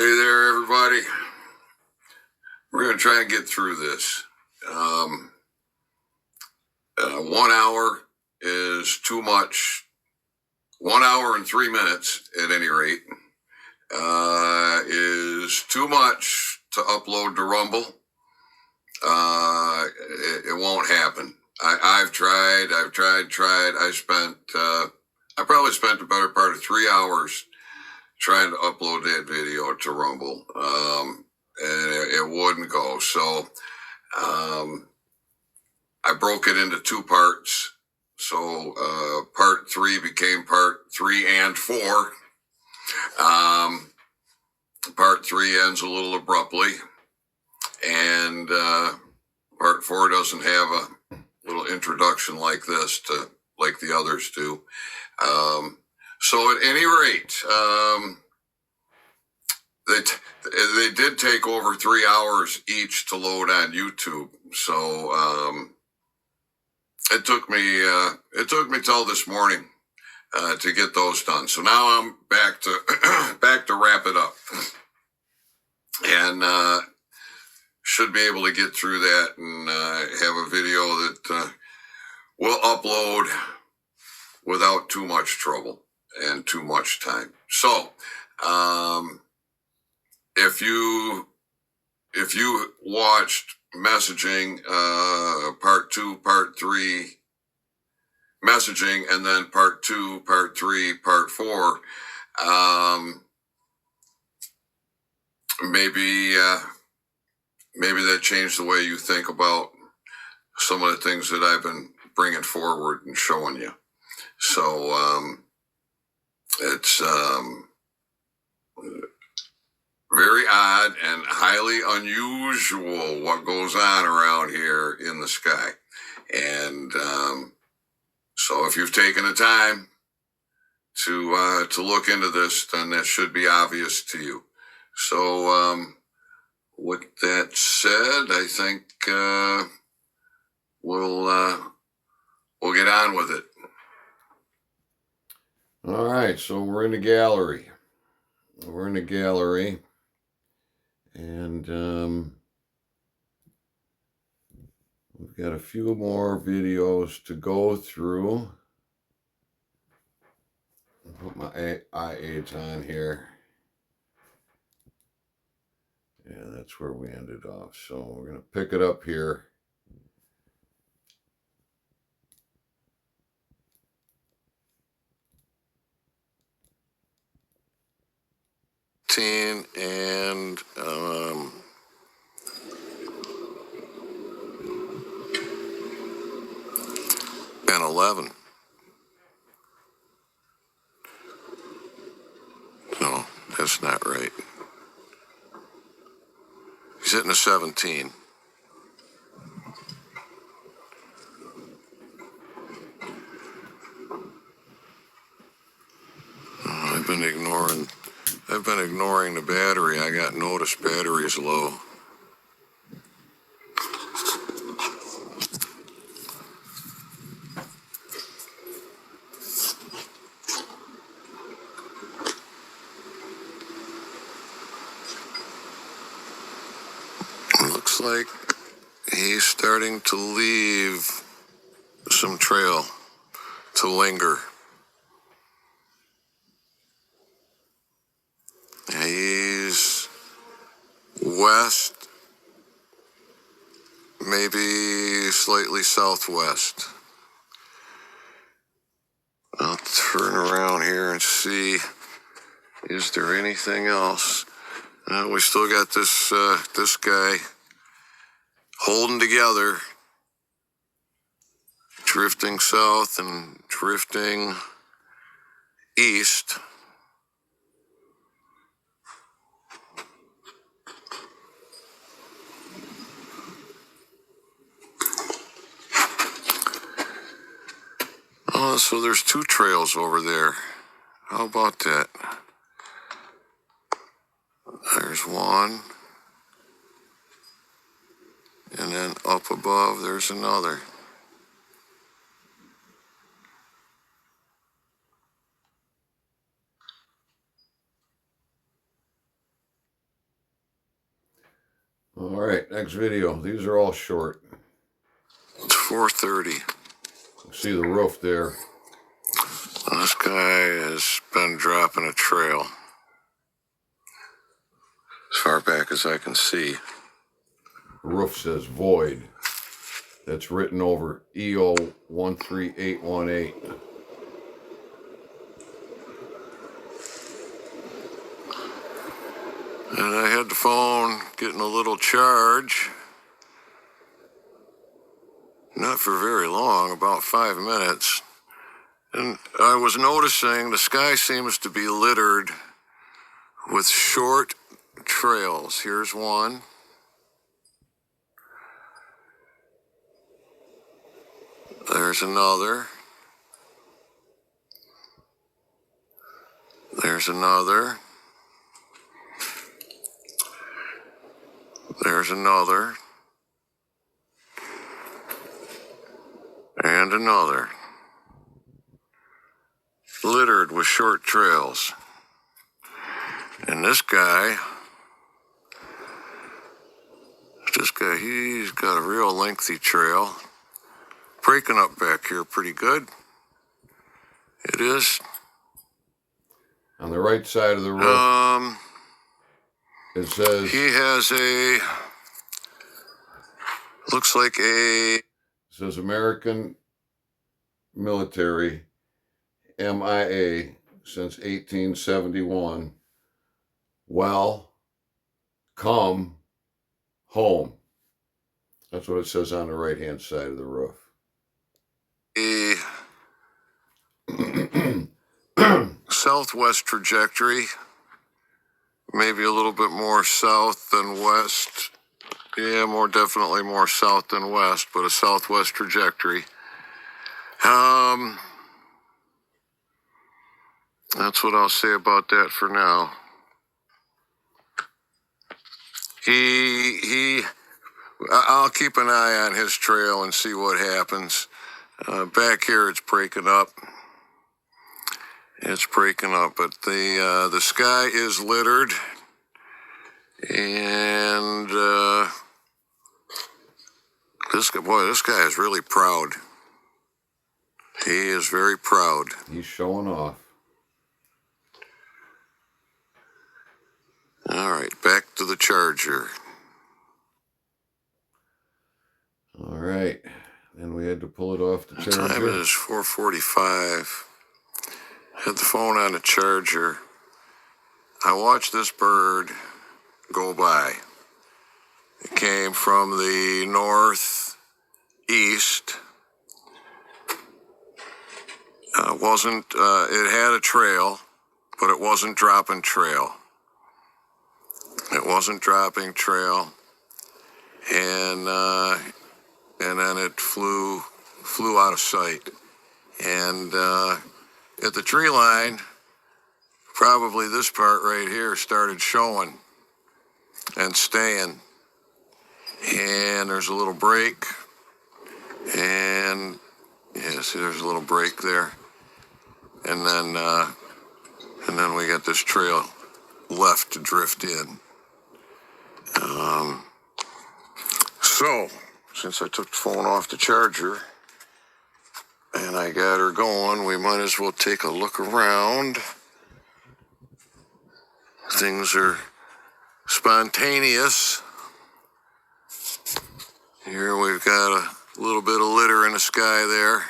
Hey there, everybody. We're going to try and get through this. 1 hour is too much. 1 hour and 3 minutes, at any rate, is too much to upload to Rumble. It won't happen. I've tried. I probably spent the better part of 3 hours trying to upload that video to Rumble. And it wouldn't go. So I broke it into 2 parts. So part 3 became part 3 and 4. Part 3 ends a little abruptly, and part 4 doesn't have a little introduction like this, like the others do. So at any rate, they did take over 3 hours each to load on YouTube. So it took me till this morning to get those done. So now I'm back to wrap it up, and should be able to get through that and have a video that will upload without too much trouble and too much time. So if you watched messaging, part 2, part 3, messaging, and then part 2, part 3, part 4, maybe that changed the way you think about some of the things that I've been bringing forward and showing you. So it's very odd and highly unusual what goes on around here in the sky. And so if you've taken the time to look into this, then that should be obvious to you. So with that said, I think we'll get on with it. All right, so we're in the gallery. And we've got a few more videos to go through. I'll put my eye aids on here. Yeah, that's where we ended off. So we're going to pick it up here. And 11. No, that's not right. He's hitting a 17. I've been ignoring the battery. I got notice battery is low. Looks like he's starting to leave some trail to linger. He's west, maybe slightly southwest. I'll turn around here and see, is there anything else? We still got this guy holding together, drifting south and drifting east. Oh, so there's 2 trails over there. How about that? There's one. And then up above, there's another. All right, next video. These are all short. It's 4:30. See the roof there. This guy has been dropping a trail as far back as I can see. The roof says void. That's written over EO 13818. And I had the phone getting a little charge. Not for very long, about 5 minutes. And I was noticing the sky seems to be littered with short trails. Here's one. There's another. There's another. There's another. And another. Littered with short trails. And this guy, he's got a real lengthy trail. Breaking up back here pretty good. It is. On the right side of the roof, it says... He has looks like a... It says American military, MIA, since 1871. Well, come home. That's what it says on the right-hand side of the roof. Southwest trajectory, maybe a little bit more south than west. Yeah, definitely more south than west, but a southwest trajectory. That's what I'll say about that for now. I'll keep an eye on his trail and see what happens. Back here, it's breaking up. It's breaking up, but the sky is littered, and this guy is really proud. He is very proud. He's showing off. All right, back to the Charger. All right, then we had to pull it off the Charger. The time is 4:45. Had the phone on the Charger. I watched this bird go by. It came from the northeast. It had a trail, but it wasn't dropping trail. It wasn't dropping trail. And then it flew out of sight. And at the tree line, probably this part right here started showing and staying. And there's a little break. And yeah, see, there's a little break there. And then we got this trail left to drift in. So, since I took the phone off the Charger and I got her going, we might as well take a look around. Things are spontaneous. Here we've got a little bit of litter in the sky there.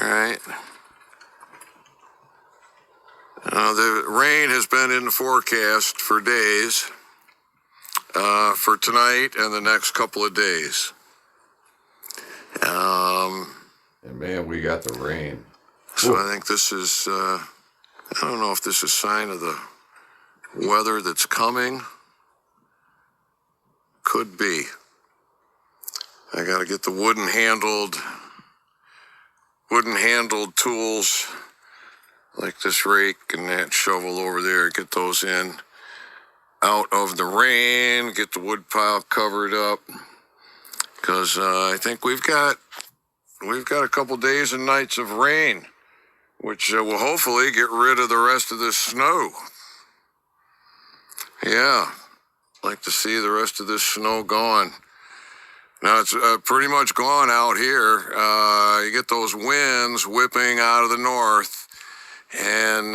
All right. The rain has been in the forecast for days, for tonight and the next couple of days. And man, we got the rain. So I think this is, I don't know if this is a sign of the weather that's coming. Could be. I got to get the wooden handled tools like this rake and that shovel over there, get those in out of the rain, get the wood pile covered up, because I think we've got a couple days and nights of rain, which will hopefully get rid of the rest of this snow. Yeah, like to see the rest of this snow gone. Now it's pretty much gone out here. You get those winds whipping out of the north, and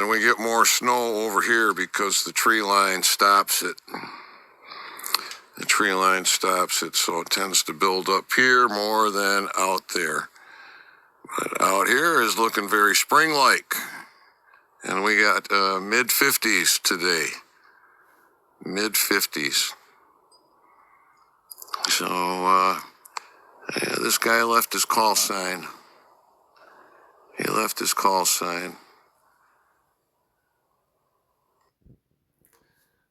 we get more snow over here because the tree line stops it. The tree line stops it, so it tends to build up here more than out there. But out here is looking very spring-like. And we got mid-50s today. Mid-50s. So, yeah, this guy left his call sign. He left his call sign.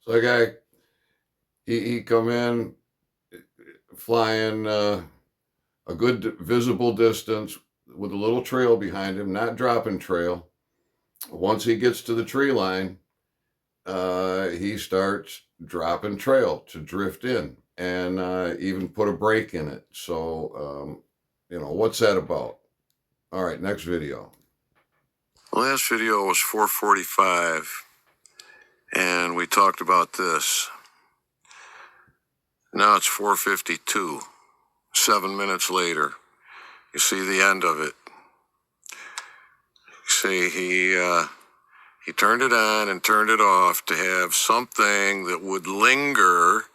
So the guy, he come in flying a good visible distance with a little trail behind him, not dropping trail. Once he gets to the tree line, he starts dropping trail to drift in, and even put a brake in it. So, what's that about? All right, next video. The last video was 4:45, and we talked about this. Now it's 4:52, 7 minutes later. You see the end of it. See, he turned it on and turned it off to have something that would linger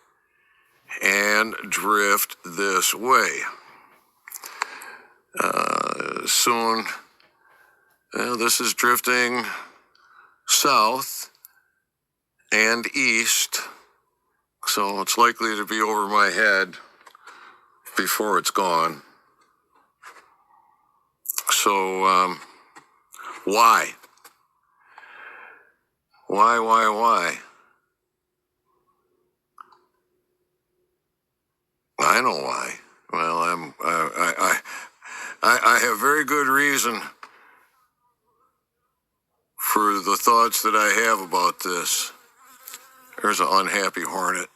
and drift this way. Soon, this is drifting south and east, so it's likely to be over my head before it's gone. So, why? Why? I know why. Well, I have very good reason for the thoughts that I have about this. There's an unhappy hornet.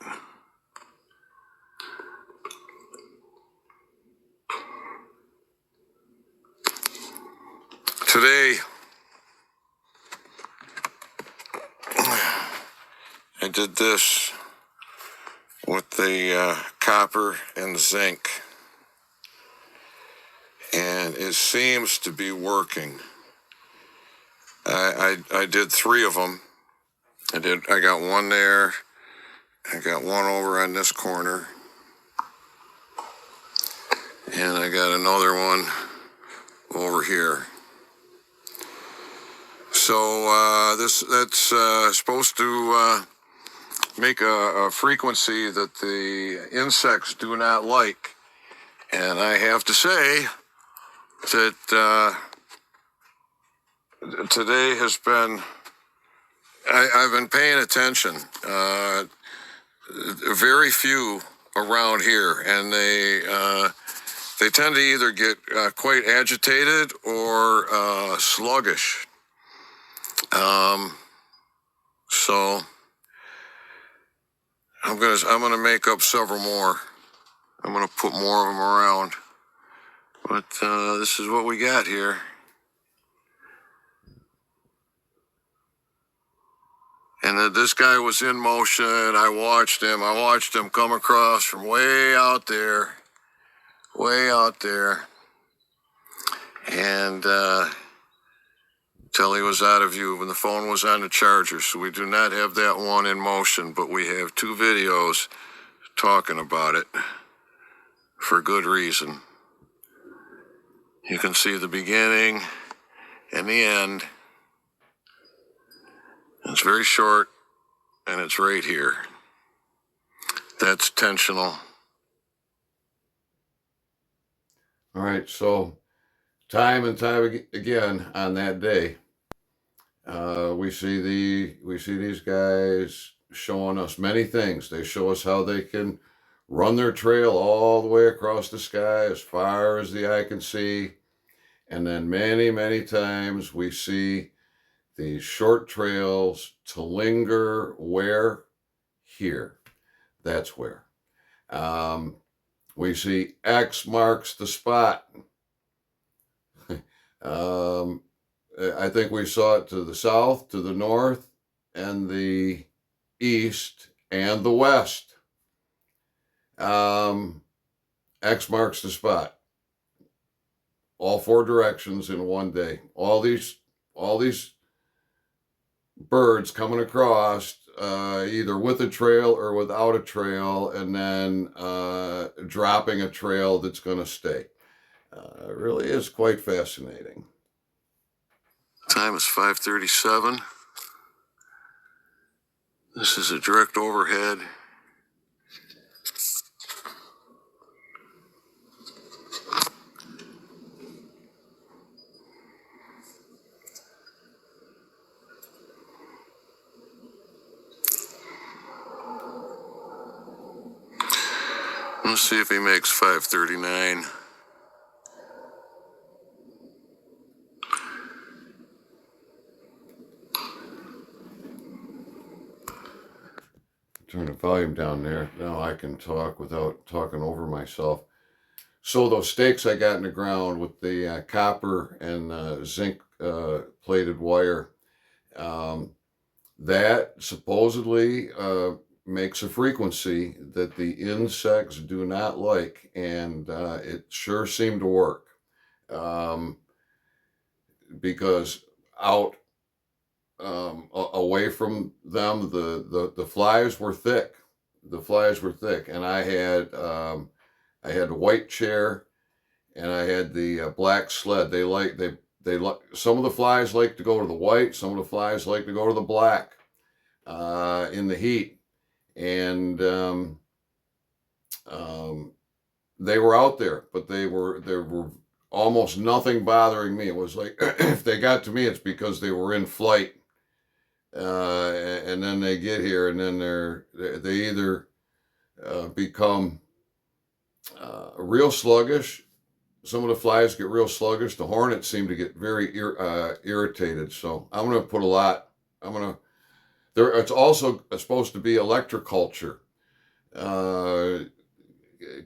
Today, I did this with the copper and zinc, and it seems to be working. I did 3 of them. I got one there. I got one over on this corner, and I got another one over here. So that's supposed to make a frequency that the insects do not like. And I have to say that today has been, I've been paying attention. Very few around here, and they tend to either get quite agitated or sluggish. So I'm gonna make up several more. I'm gonna put more of them around. But this is what we got here. And this guy was in motion. I watched him come across from way out there, and till he was out of view when the phone was on the charger. So we do not have that one in motion, but we have 2 videos talking about it for good reason. You can see the beginning and the end. It's very short, and it's right here. That's tensional. All right, so time and time again on that day, we see these guys showing us many things. They show us how they can run their trail all the way across the sky as far as the eye can see. And then many times we see these short trails to linger where? Here. That's where. We see X marks the spot. I think we saw it to the south, to the north, and the east, and the west. X marks the spot. All four directions in one day. All these birds coming across, either with a trail or without a trail, and then dropping a trail that's going to stay. It really is quite fascinating. Time is 5:37. This is a direct overhead. Let's see if he makes 5:39. Turn the volume down there. Now I can talk without talking over myself. So those stakes I got in the ground with the copper and zinc plated wire, that supposedly makes a frequency that the insects do not like, and it sure seemed to work, because out away from them, the flies were thick. The flies were thick, and I had the white chair, and I had the black sled. They like some of the flies like to go to the white, some of the flies like to go to the black in the heat, and they were out there, but there were almost nothing bothering me. It was like if they got to me, it's because they were in flight, and then they get here, and then they either become real sluggish. Some of the flies get real sluggish. The hornets seem to get very irritated. So I'm going to put a lot. It's also supposed to be electroculture.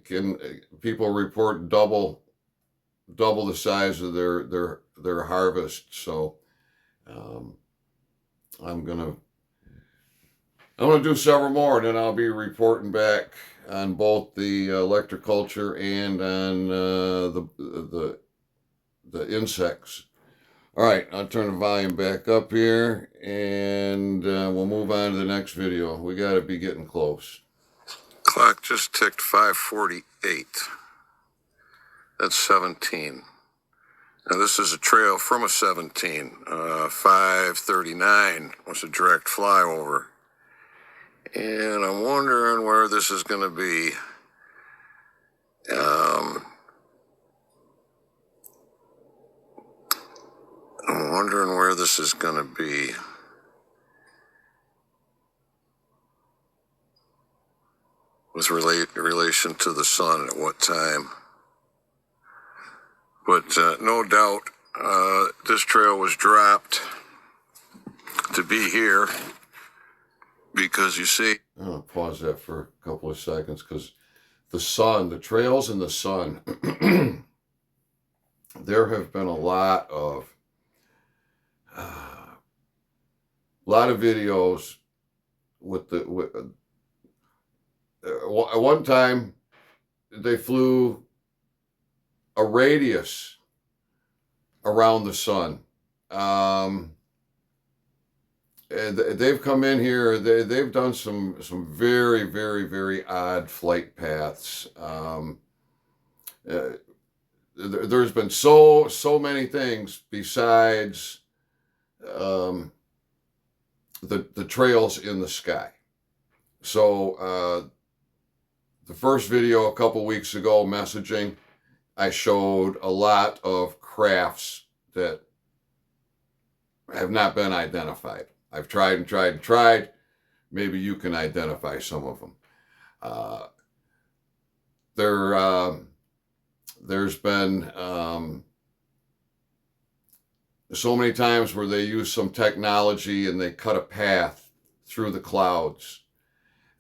Can people report double the size of their harvest? So I'm gonna do several more, and then I'll be reporting back on both the electroculture and on the insects. All right, I'll turn the volume back up here, and we'll move on to the next video. We got to be getting close. Clock just ticked 5:48. That's 17. Now this is a trail from a 17. 5:39 was a direct flyover. And I'm wondering where this is going to be. I'm wondering where this is going to be. With relation to the sun at what time. But no doubt this trail was dropped to be here. Because you see, I'm going to pause that for a couple of seconds, because the trails in the sun, there have been a lot of videos with at one time they flew a radius around the sun. They've come in here. They've done some very, very, very odd flight paths. There's been so many things besides the trails in the sky. So the first video a couple weeks ago, messaging, I showed a lot of crafts that have not been identified. I've tried and tried and tried. Maybe you can identify some of them. There's been so many times where they use some technology and they cut a path through the clouds.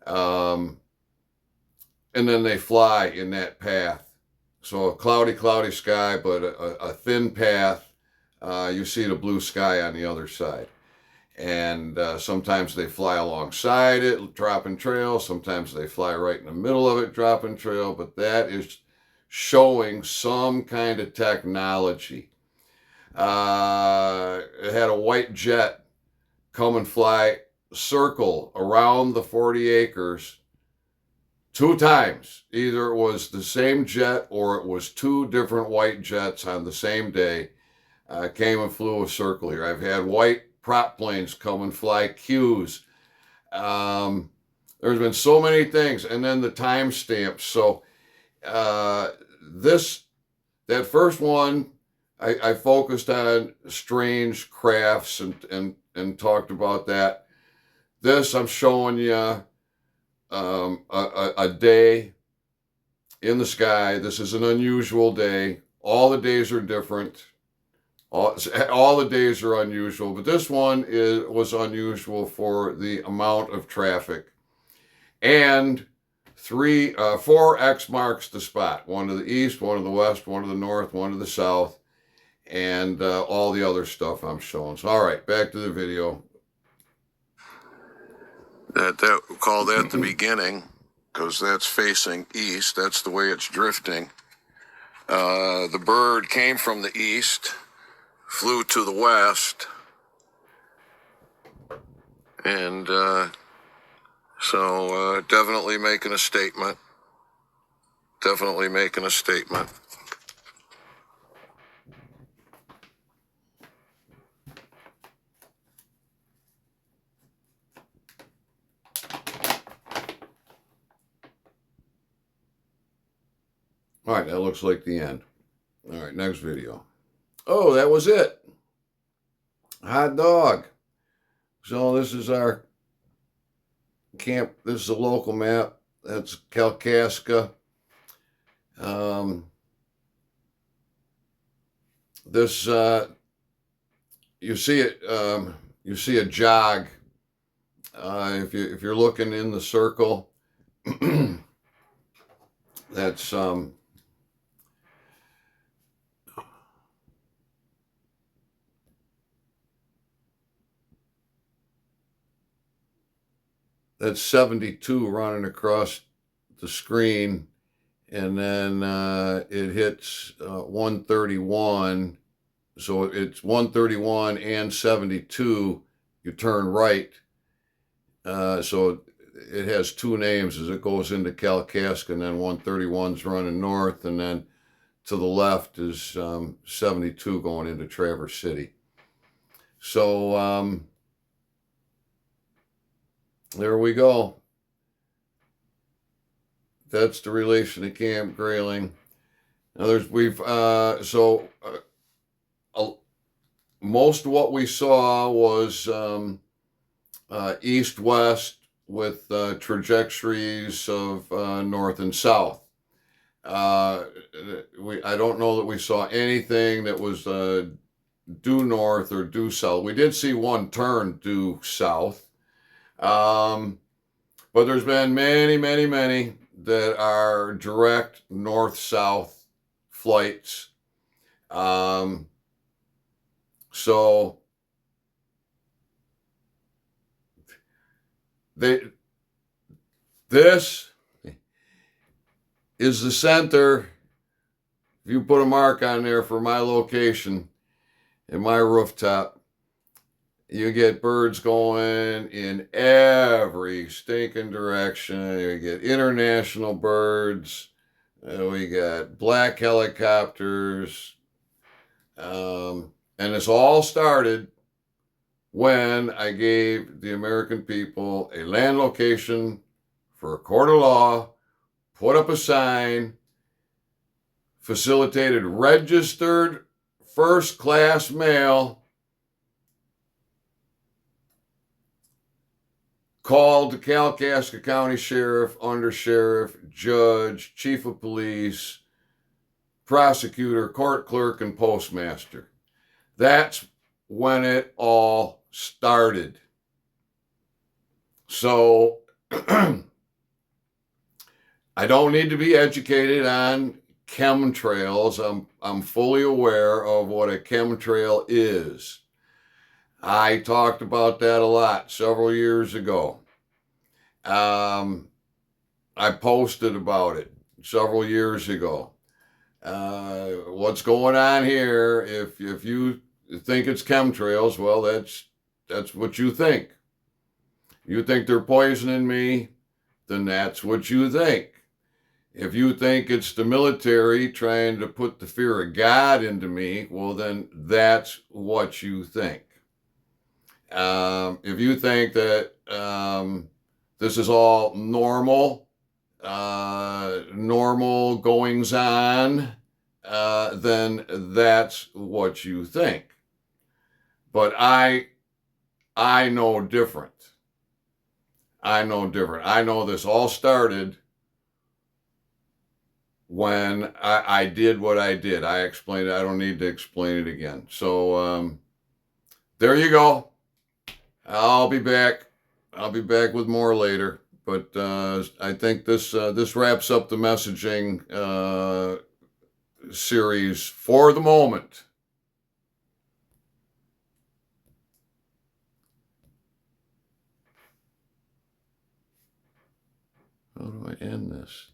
And then they fly in that path. So a cloudy sky, but a thin path. You see the blue sky on the other side. And sometimes they fly alongside it, dropping trail. Sometimes they fly right in the middle of it, dropping trail. But that is showing some kind of technology. It had a white jet come and fly circle around the 40 acres 2 times. Either it was the same jet or it was 2 different white jets on the same day. Came and flew a circle here. I've had white prop planes come and fly Qs. There's been so many things, and then the timestamps. So that first one, I focused on strange crafts and talked about that. This I'm showing you a day in the sky. This is an unusual day. All the days are different. All the days are unusual, but this one was unusual for the amount of traffic. And 4 X marks the spot. One to the east, one to the west, one to the north, one to the south, and all the other stuff I'm showing. So, all right, back to the video. Call that the beginning, because that's facing east. That's the way it's drifting. The bird came from the east, flew to the west, and so definitely making a statement. Definitely making a statement. All right, that looks like the end. All right, next video. Oh, that was it. Hot dog. So this is our camp. This is a local map. That's Kalkaska. This you see it. You see a jog. If you're looking in the circle, that's that's 72 running across the screen, and then it hits 131. So it's 131 and 72. You turn right. So it has 2 names as it goes into Kalkaska, and then 131's running north, and then to the left is 72 going into Traverse City. So there we go. That's the relation to Camp Grayling. Now most of what we saw was east-west with trajectories of north and south. I don't know that we saw anything that was due north or due south. We did see one turn due south, but there's been many, many, many that are direct north-south flights. So this is the center. If you put a mark on there for my location in my rooftop, you get birds going in every stinking direction. You get international birds. We got black helicopters. And this all started when I gave the American people a land location for a court of law, put up a sign, facilitated registered first-class mail, called the Kalkaska County Sheriff, Undersheriff, Judge, Chief of Police, Prosecutor, Court Clerk, and Postmaster. That's when it all started. So I don't need to be educated on chemtrails. I'm fully aware of what a chemtrail is. I talked about that a lot several years ago. I posted about it several years ago. What's going on here? If you think it's chemtrails, well, that's what you think. You think they're poisoning me, then that's what you think. If you think it's the military trying to put the fear of God into me, well, then that's what you think. If you think that this is all normal, normal goings on, then that's what you think. But I know different. I know different. I know this all started when I did what I did. I explained it. I don't need to explain it again. So there you go. I'll be back. I'll be back with more later. But I think this wraps up the messaging series for the moment. How do I end this?